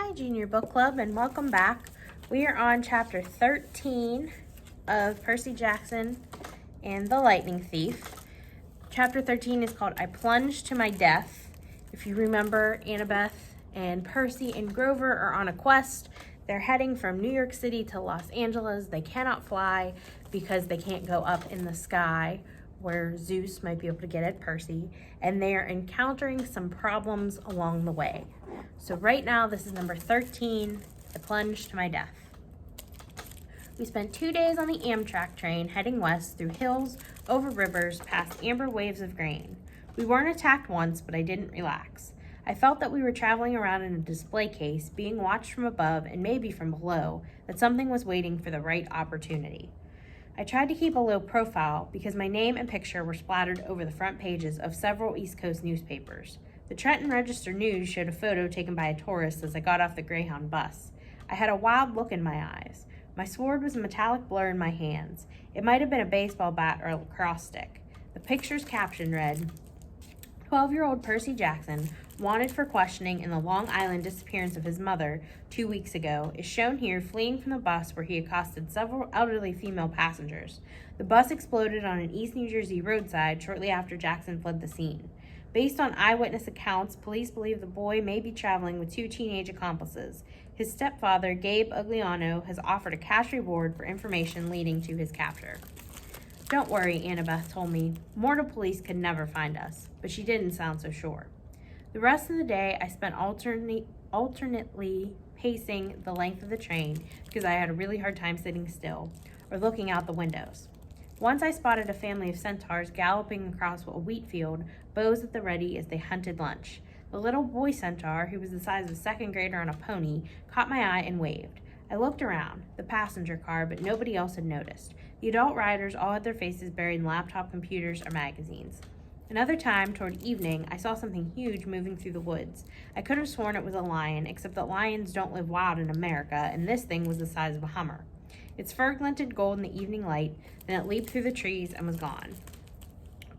Hi, Junior Book Club, and welcome back. We are on chapter 13 of Percy Jackson and the Lightning Thief. Chapter 13 is called I Plunge to My Death. If you remember, Annabeth and Percy and Grover are on a quest. They're heading from New York City to Los Angeles. They cannot fly because they can't go up in the sky where Zeus might be able to get at Percy, and they are encountering some problems along the way. So right now, this is number 13, I Plunge to My Death. We spent 2 days on the Amtrak train heading west through hills, over rivers, past amber waves of grain. We weren't attacked once, but I didn't relax. I felt that we were traveling around in a display case, being watched from above and maybe from below, that something was waiting for the right opportunity. I tried to keep a low profile because my name and picture were splattered over the front pages of several East Coast newspapers. The Trenton Register News showed a photo taken by a tourist as I got off the Greyhound bus. I had a wild look in my eyes. My sword was a metallic blur in my hands. It might have been a baseball bat or a lacrosse stick. The picture's caption read, 12-year-old Percy Jackson, wanted for questioning in the Long Island disappearance of his mother 2 weeks ago, is shown here fleeing from the bus where he accosted several elderly female passengers. The bus exploded on an East New Jersey roadside shortly after Jackson fled the scene. Based on eyewitness accounts, police believe the boy may be traveling with 2 teenage accomplices. His stepfather, Gabe Ugliano, has offered a cash reward for information leading to his capture. Don't worry, Annabeth told me. Mortal police could never find us, but she didn't sound so sure. The rest of the day, I spent alternately pacing the length of the train because I had a really hard time sitting still or looking out the windows. Once I spotted a family of centaurs galloping across a wheat field, bows at the ready as they hunted lunch. The little boy centaur, who was the size of a second grader on a pony, caught my eye and waved. I looked around, the passenger car, but nobody else had noticed. The adult riders all had their faces buried in laptop computers or magazines. Another time, toward evening, I saw something huge moving through the woods. I could have sworn it was a lion, except that lions don't live wild in America, and this thing was the size of a Hummer. Its fur glinted gold in the evening light, then it leaped through the trees and was gone.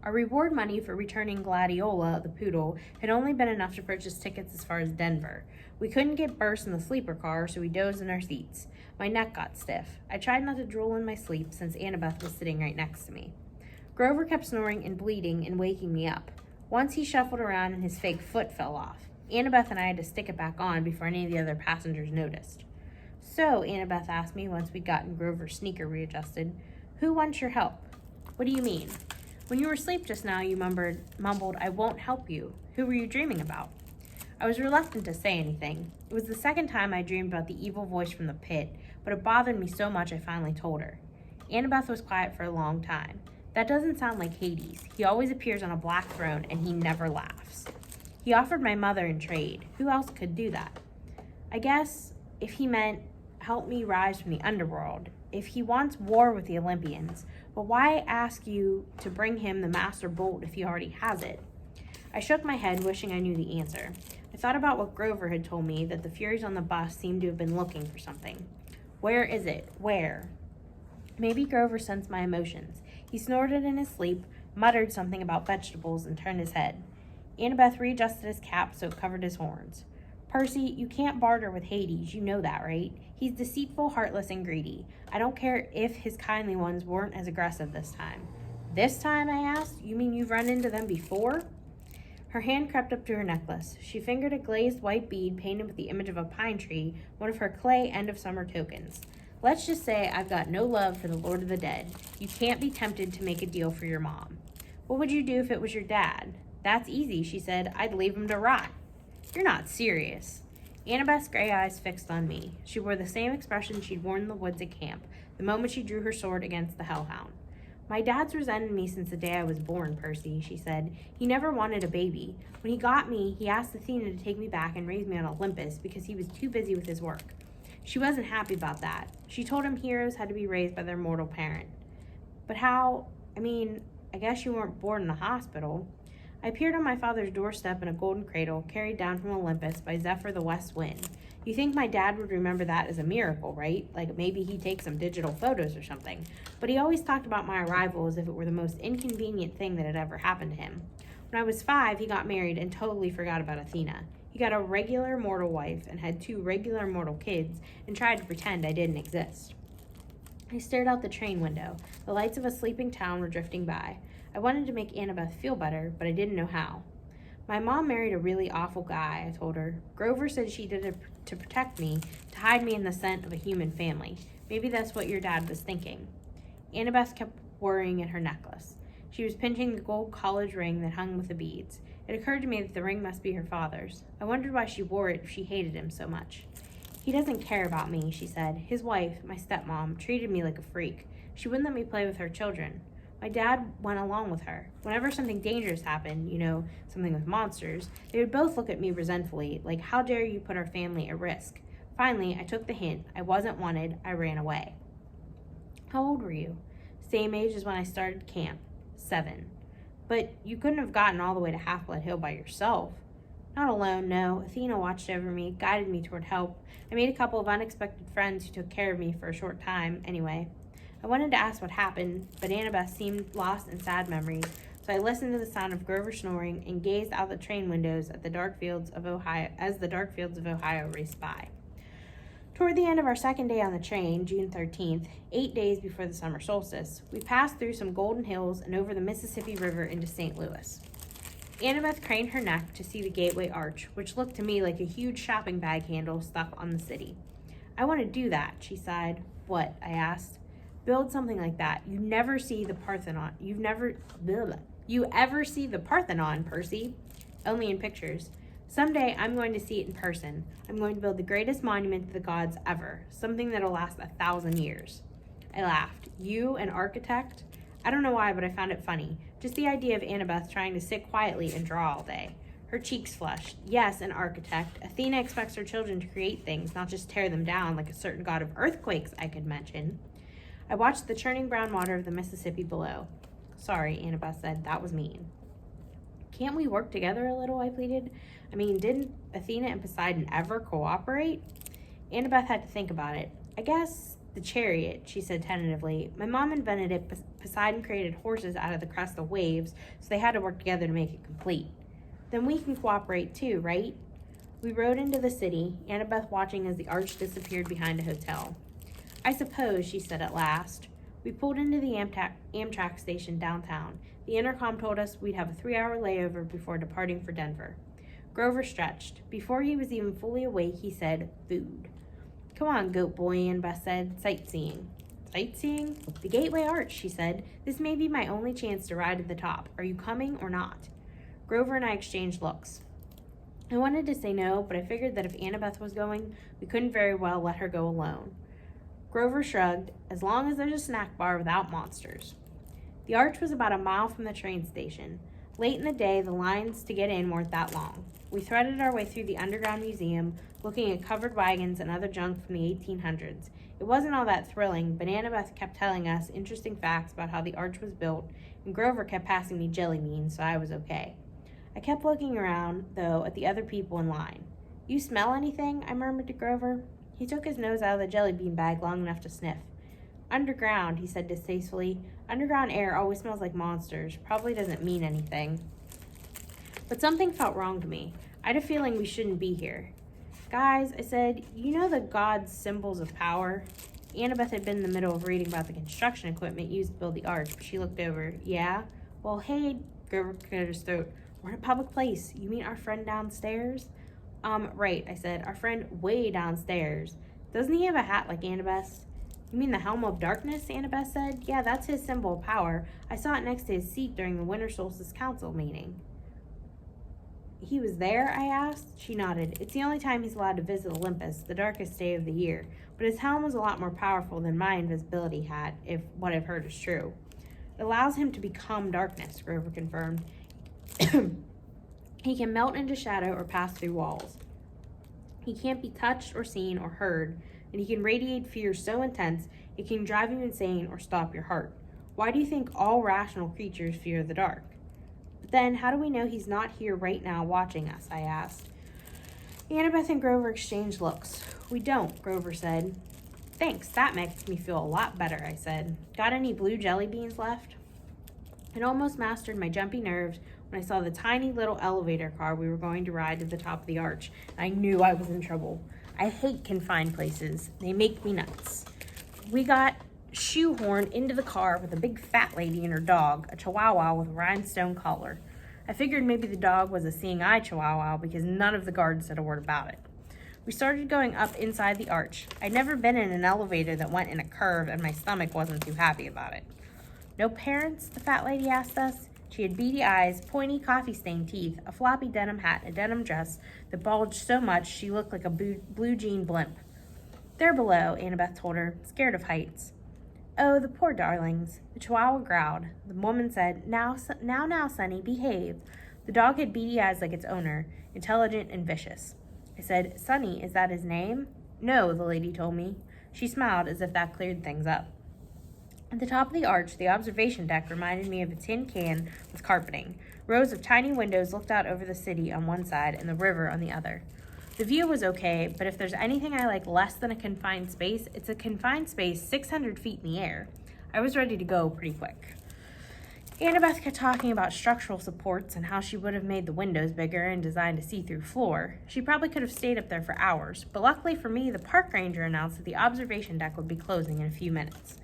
Our reward money for returning Gladiola, the poodle, had only been enough to purchase tickets as far as Denver. We couldn't get berths in the sleeper car, so we dozed in our seats. My neck got stiff. I tried not to drool in my sleep since Annabeth was sitting right next to me. Grover kept snoring and bleating and waking me up. Once he shuffled around and his fake foot fell off. Annabeth and I had to stick it back on before any of the other passengers noticed. So, Annabeth asked me once we'd gotten Grover's sneaker readjusted, who wants your help? What do you mean? When you were asleep just now, you mumbled, I won't help you. Who were you dreaming about? I was reluctant to say anything. It was the second time I dreamed about the evil voice from the pit, but it bothered me so much I finally told her. Annabeth was quiet for a long time. That doesn't sound like Hades. He always appears on a black throne, and he never laughs. He offered my mother in trade. Who else could do that? I guess if he meant help me rise from the underworld, if he wants war with the Olympians, but why ask you to bring him the Master Bolt if he already has it? I shook my head, wishing I knew the answer. I thought about what Grover had told me, that the Furies on the bus seemed to have been looking for something. Where is it? Where? Maybe Grover sensed my emotions. He snorted in his sleep, muttered something about vegetables, and turned his head. Annabeth readjusted his cap so it covered his horns. Percy, you can't barter with Hades, you know that, right? He's deceitful, heartless, and greedy. I don't care if his kindly ones weren't as aggressive this time. This time, I asked? You mean you've run into them before? Her hand crept up to her necklace. She fingered a glazed white bead painted with the image of a pine tree, one of her clay end-of-summer tokens. Let's just say I've got no love for the Lord of the Dead. You can't be tempted to make a deal for your mom. What would you do if it was your dad? That's easy, she said. I'd leave him to rot. You're not serious. Annabeth's gray eyes fixed on me. She wore the same expression she'd worn in the woods at camp, the moment she drew her sword against the hellhound. My dad's resented me since the day I was born, Percy, she said. He never wanted a baby. When he got me, he asked Athena to take me back and raise me on Olympus because he was too busy with his work. She wasn't happy about that. She told him heroes had to be raised by their mortal parent. But how? I guess you weren't born in a hospital. I appeared on my father's doorstep in a golden cradle, carried down from Olympus by Zephyr the West Wind. You think my dad would remember that as a miracle, right? Like maybe he'd take some digital photos or something. But he always talked about my arrival as if it were the most inconvenient thing that had ever happened to him. When I was 5, he got married and totally forgot about Athena. He got a regular mortal wife and had 2 regular mortal kids and tried to pretend I didn't exist. I stared out the train window. The lights of a sleeping town were drifting by. I wanted to make Annabeth feel better, but I didn't know how. My mom married a really awful guy, I told her. Grover said she did it to protect me, to hide me in the scent of a human family. Maybe that's what your dad was thinking. Annabeth kept worrying at her necklace. She was pinching the gold college ring that hung with the beads. It occurred to me that the ring must be her father's. I wondered why she wore it if she hated him so much. He doesn't care about me, she said. His wife, my stepmom, treated me like a freak. She wouldn't let me play with her children. My dad went along with her. Whenever something dangerous happened, something with monsters, they would both look at me resentfully, like, how dare you put our family at risk? Finally, I took the hint. I wasn't wanted. I ran away. How old were you? Same age as when I started camp. 7. But you couldn't have gotten all the way to Half-Blood Hill by yourself. Not alone, no. Athena watched over me, guided me toward help. I made a couple of unexpected friends who took care of me for a short time, anyway. I wanted to ask what happened, but Annabeth seemed lost in sad memories, so I listened to the sound of Grover snoring and gazed out the train windows at the dark fields of Ohio as the dark fields of Ohio raced by. Toward the end of our second day on the train, June 13th, 8 days before the summer solstice, we passed through some golden hills and over the Mississippi River into St. Louis. Annabeth craned her neck to see the gateway arch, which looked to me like a huge shopping bag handle stuck on the city. I want to do that, she sighed. What? I asked. Build something like that. You never see the Parthenon. You ever see the Parthenon, Percy? Only in pictures. Someday I'm going to see it in person. I'm going to build the greatest monument to the gods ever, something that'll last 1,000 years. I laughed. You, an architect? I don't know why, but I found it funny. Just the idea of Annabeth trying to sit quietly and draw all day. Her cheeks flushed. Yes, an architect. Athena expects her children to create things, not just tear them down like a certain god of earthquakes, I could mention. I watched the churning brown water of the Mississippi below. Sorry, Annabeth said. That was mean. Can't we work together a little, I pleaded. I mean, didn't Athena and Poseidon ever cooperate? Annabeth had to think about it. I guess the chariot, she said tentatively. My mom invented it. Poseidon created horses out of the crest of waves, so they had to work together to make it complete. Then we can cooperate too, right? We rode into the city, Annabeth watching as the arch disappeared behind a hotel. I suppose, she said at last. We pulled into the Amtrak station downtown. The intercom told us we'd have a 3-hour layover before departing for Denver. Grover stretched. Before he was even fully awake, he said, food. Come on, goat boy, Annabeth said. Sightseeing. Sightseeing? The Gateway Arch, she said. This may be my only chance to ride to the top. Are you coming or not? Grover and I exchanged looks. I wanted to say no, but I figured that if Annabeth was going, we couldn't very well let her go alone. Grover shrugged, as long as there's a snack bar without monsters. The arch was about a mile from the train station. Late in the day, the lines to get in weren't that long. We threaded our way through the underground museum, looking at covered wagons and other junk from the 1800s. It wasn't all that thrilling, but Annabeth kept telling us interesting facts about how the arch was built, and Grover kept passing me jelly beans, so I was okay. I kept looking around, though, at the other people in line. You smell anything? I murmured to Grover. He took his nose out of the jelly bean bag long enough to sniff. Underground, he said distastefully. Underground air always smells like monsters. Probably doesn't mean anything. But something felt wrong to me. I had a feeling we shouldn't be here. Guys, I said, you know the gods' symbols of power? Annabeth had been in the middle of reading about the construction equipment used to build the arch, but she looked over. Yeah? Well, hey, Grover cleared his throat. We're in a public place. You mean our friend downstairs? Right, I said. Our friend way downstairs. Doesn't he have a hat like Annabeth's? You mean the Helm of Darkness, Annabeth said. Yeah, that's his symbol of power. I saw it next to his seat during the Winter Solstice Council meeting. He was there, I asked. She nodded. It's the only time he's allowed to visit Olympus, the darkest day of the year. But his helm was a lot more powerful than my invisibility hat, if what I've heard is true. It allows him to become darkness, Grover confirmed. He can melt into shadow or pass through walls. He can't be touched or seen or heard, and he can radiate fear so intense it can drive you insane or stop your heart. Why do you think all rational creatures fear the dark? But then, how do we know he's not here right now watching us, I asked. Annabeth and Grover exchanged looks. We don't, Grover said. Thanks, that makes me feel a lot better, I said. Got any blue jelly beans left? It almost mastered my jumpy nerves when I saw the tiny little elevator car we were going to ride to the top of the arch. I knew I was in trouble. I hate confined places. They make me nuts. We got shoehorned into the car with a big fat lady and her dog, a chihuahua with a rhinestone collar. I figured maybe the dog was a seeing eye chihuahua because none of the guards said a word about it. We started going up inside the arch. I'd never been in an elevator that went in a curve, and my stomach wasn't too happy about it. No parents? The fat lady asked us. She had beady eyes, pointy coffee-stained teeth, a floppy denim hat, and a denim dress that bulged so much she looked like a blue jean blimp. They're below, Annabeth told her, scared of heights. Oh, the poor darlings. The chihuahua growled. The woman said, Now, Sonny, behave. The dog had beady eyes like its owner, intelligent and vicious. I said, Sonny, is that his name? No, the lady told me. She smiled as if that cleared things up. At the top of the arch, the observation deck reminded me of a tin can with carpeting. Rows of tiny windows looked out over the city on one side and the river on the other. The view was okay, but if there's anything I like less than a confined space, it's a confined space 600 feet in the air. I was ready to go pretty quick. Annabeth kept talking about structural supports and how she would have made the windows bigger and designed a see-through floor. She probably could have stayed up there for hours, but luckily for me, the park ranger announced that the observation deck would be closing in a few minutes.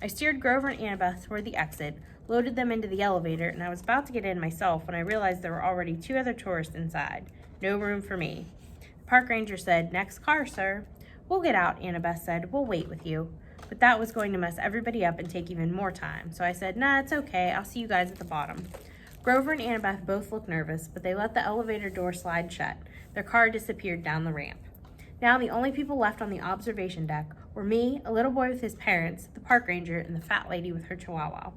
I steered Grover and Annabeth toward the exit, loaded them into the elevator, and I was about to get in myself when I realized there were already 2 other tourists inside. No room for me. The park ranger said, Next car, sir. We'll get out, Annabeth said. We'll wait with you. But that was going to mess everybody up and take even more time, so I said, Nah, it's okay. I'll see you guys at the bottom. Grover and Annabeth both looked nervous, but they let the elevator door slide shut. Their car disappeared down the ramp. Now the only people left on the observation deck were me, a little boy with his parents, the park ranger, and the fat lady with her chihuahua.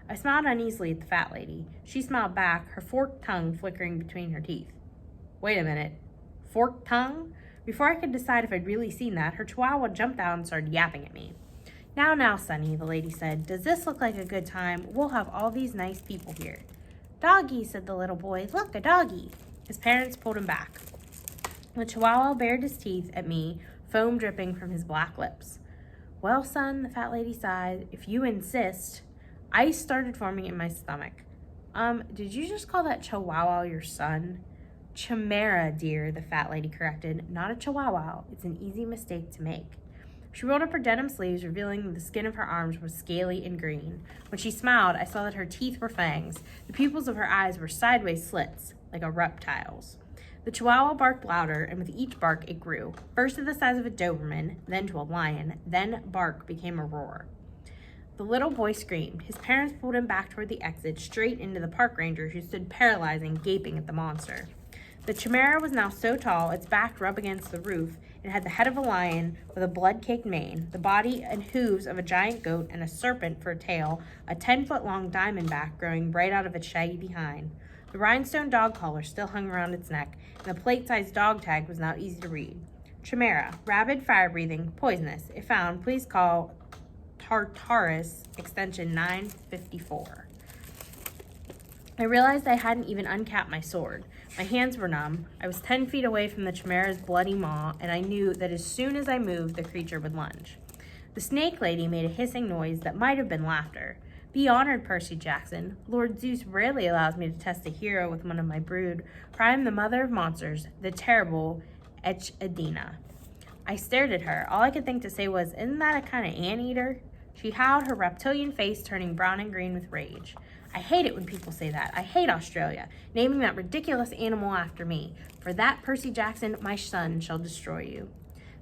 I smiled uneasily at the fat lady. She smiled back, her forked tongue flickering between her teeth. Wait a minute. Forked tongue? Before I could decide if I'd really seen that, her chihuahua jumped out and started yapping at me. Now, Sonny, the lady said, does this look like a good time? We'll have all these nice people here. Doggy, said the little boy. Look, a doggy. His parents pulled him back. The chihuahua bared his teeth at me, foam dripping from his black lips. Well, son, the fat lady sighed, if you insist. Ice started forming in my stomach. Did you just call that chihuahua your son? Chimera, dear, the fat lady corrected. Not a chihuahua. It's an easy mistake to make. She rolled up her denim sleeves, revealing that the skin of her arms was scaly and green. When she smiled, I saw that her teeth were fangs. The pupils of her eyes were sideways slits, like a reptile's. The chihuahua barked louder, and with each bark it grew, first to the size of a Doberman, then to a lion, then bark became a roar. The little boy screamed. His parents pulled him back toward the exit, straight into the park ranger, who stood paralyzed, gaping at the monster. The chimera was now so tall, its back rubbed against the roof, and had the head of a lion with a blood-caked mane, the body and hooves of a giant goat, and a serpent for a tail, a 10-foot-long diamondback growing right out of its shaggy behind. The rhinestone dog collar still hung around its neck, and the plate-sized dog tag was now easy to read. Chimera, rabid, fire-breathing, poisonous. If found, please call Tartarus, extension 954. I realized I hadn't even uncapped my sword. My hands were numb. I was 10 feet away from the chimera's bloody maw, and I knew that as soon as I moved, the creature would lunge. The snake lady made a hissing noise that might have been laughter. Be honored, Percy Jackson. Lord Zeus rarely allows me to test a hero with one of my brood, for I am the mother of monsters, the terrible Echidna. I stared at her. All I could think to say was, isn't that a kind of anteater? She howled, her reptilian face turning brown and green with rage. I hate it when people say that. I hate Australia, naming that ridiculous animal after me. For that, Percy Jackson, my son shall destroy you.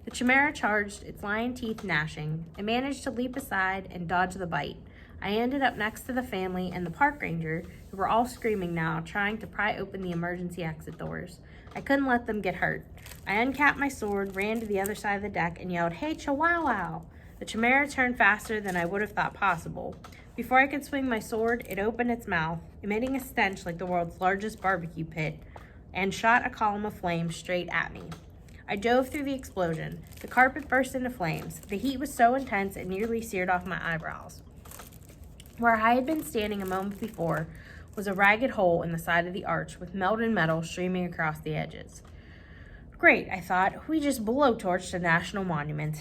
The chimera charged, its lion teeth gnashing. I managed to leap aside and dodge the bite. I ended up next to the family and the park ranger, who were all screaming now, trying to pry open the emergency exit doors. I couldn't let them get hurt. I uncapped my sword, ran to the other side of the deck, and yelled, Hey, chihuahua! The chimera turned faster than I would have thought possible. Before I could swing my sword, it opened its mouth, emitting a stench like the world's largest barbecue pit, and shot a column of flame straight at me. I dove through the explosion. The carpet burst into flames. The heat was so intense it nearly seared off my eyebrows. Where I had been standing a moment before was a ragged hole in the side of the arch with melted metal streaming across the edges. Great, I thought. We just blowtorched a national monument.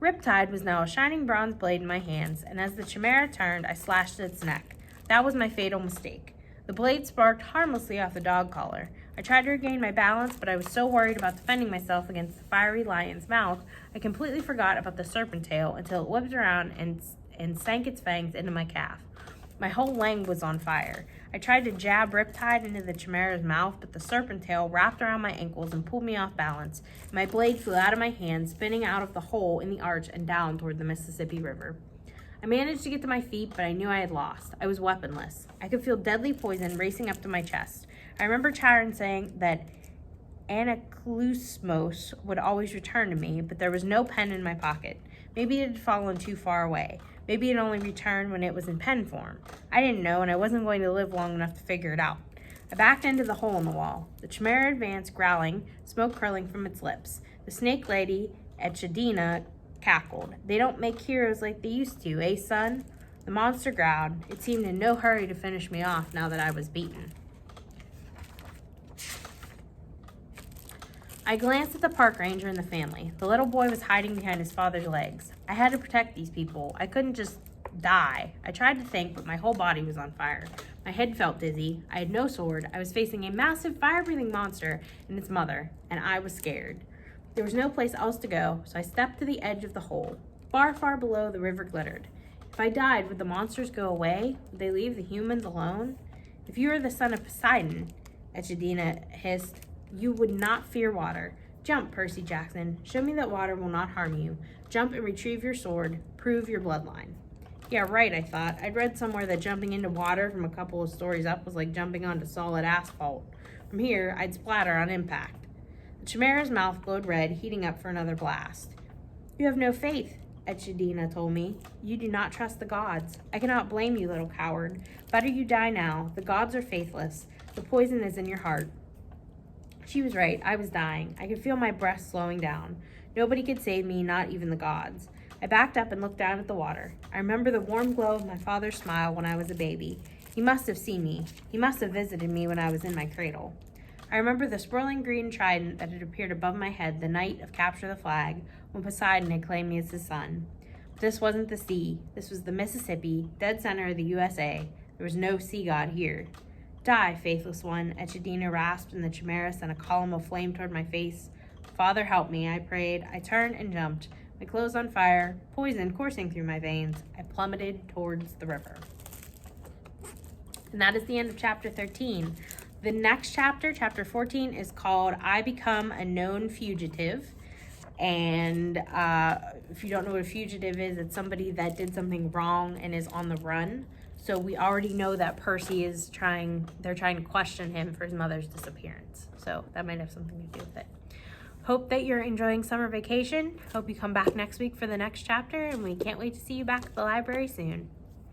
Riptide was now a shining bronze blade in my hands, and as the chimera turned, I slashed its neck. That was my fatal mistake. The blade sparked harmlessly off the dog collar. I tried to regain my balance, but I was so worried about defending myself against the fiery lion's mouth, I completely forgot about the serpent tail until it whipped around and sank its fangs into my calf. My whole leg was on fire. I tried to jab Riptide into the chimera's mouth, but the serpent tail wrapped around my ankles and pulled me off balance. My blade flew out of my hand, spinning out of the hole in the arch and down toward the Mississippi River. I managed to get to my feet, but I knew I had lost. I was weaponless. I could feel deadly poison racing up to my chest. I remember Chiron saying that Anaklusmos would always return to me, but there was no pen in my pocket. Maybe it had fallen too far away. Maybe it only returned when it was in pen form. I didn't know, and I wasn't going to live long enough to figure it out. I backed into the hole in the wall. The chimera advanced, growling, smoke curling from its lips. The snake lady, Echidna, cackled. They don't make heroes like they used to, eh, son? The monster growled. It seemed in no hurry to finish me off now that I was beaten. I glanced at the park ranger and the family. The little boy was hiding behind his father's legs. I had to protect these people. I couldn't just die. I tried to think, but my whole body was on fire. My head felt dizzy. I had no sword. I was facing a massive fire-breathing monster and its mother, and I was scared. There was no place else to go, so I stepped to the edge of the hole. Far, far below, the river glittered. If I died, would the monsters go away? Would they leave the humans alone? If you were the son of Poseidon, Echidna hissed, you would not fear water. Jump, Percy Jackson. Show me that water will not harm you. Jump and retrieve your sword. Prove your bloodline. Yeah, right, I thought. I'd read somewhere that jumping into water from a couple of stories up was like jumping onto solid asphalt. From here, I'd splatter on impact. The chimera's mouth glowed red, heating up for another blast. You have no faith, Echidna told me. You do not trust the gods. I cannot blame you, little coward. Better you die now. The gods are faithless. The poison is in your heart. She was right. I was dying. I could feel my breath slowing down. Nobody could save me, not even the gods. I backed up and looked down at the water. I remember the warm glow of my father's smile when I was a baby. He must have seen me. He must have visited me when I was in my cradle. I remember the swirling green trident that had appeared above my head the night of Capture the Flag, when Poseidon had claimed me as his son. But this wasn't the sea. This was the Mississippi, dead center of the USA. There was no sea god here. Die, faithless one, Echidna rasped, and the chimera sent a column of flame toward my face. Father, help me, I prayed. I turned and jumped. My clothes on fire, poison coursing through my veins. I plummeted towards the river. And that is the end of chapter 13. The next chapter, chapter 14, is called I Become a Known Fugitive. And if you don't know what a fugitive is, it's somebody that did something wrong and is on the run. So we already know that Percy is they're trying to question him for his mother's disappearance. So that might have something to do with it. Hope that you're enjoying summer vacation. Hope you come back next week for the next chapter, and we can't wait to see you back at the library soon.